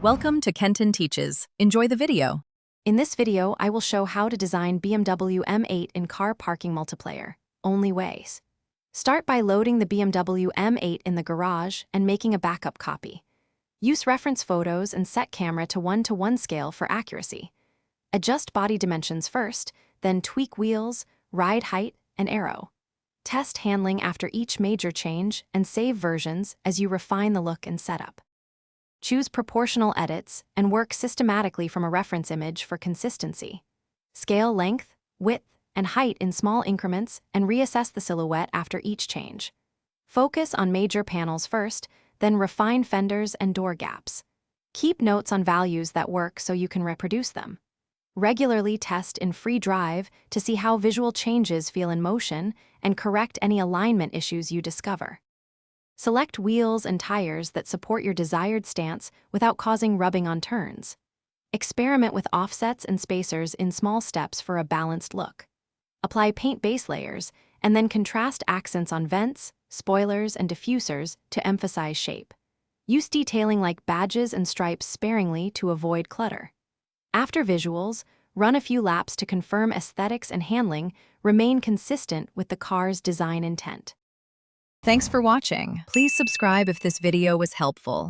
Welcome to Kenton Teaches. Enjoy the video. In this video, I will show how to design BMW M8 in car parking multiplayer, only ways. Start by loading the BMW M8 in the garage and making a backup copy. Use reference photos and set camera to 1:1 scale for accuracy. Adjust body dimensions first, then tweak wheels, ride height, and aero. Test handling after each major change and save versions as you refine the look and setup. Choose proportional edits and work systematically from a reference image for consistency. Scale length, width, and height in small increments and reassess the silhouette after each change. Focus on major panels first, then refine fenders and door gaps. Keep notes on values that work so you can reproduce them. Regularly test in free drive to see how visual changes feel in motion and correct any alignment issues you discover. Select wheels and tires that support your desired stance without causing rubbing on turns. Experiment with offsets and spacers in small steps for a balanced look. Apply paint base layers and then contrast accents on vents, spoilers, and diffusers to emphasize shape. Use detailing like badges and stripes sparingly to avoid clutter. After visuals, run a few laps to confirm aesthetics and handling remain consistent with the car's design intent. Thanks for watching. Please subscribe if this video was helpful.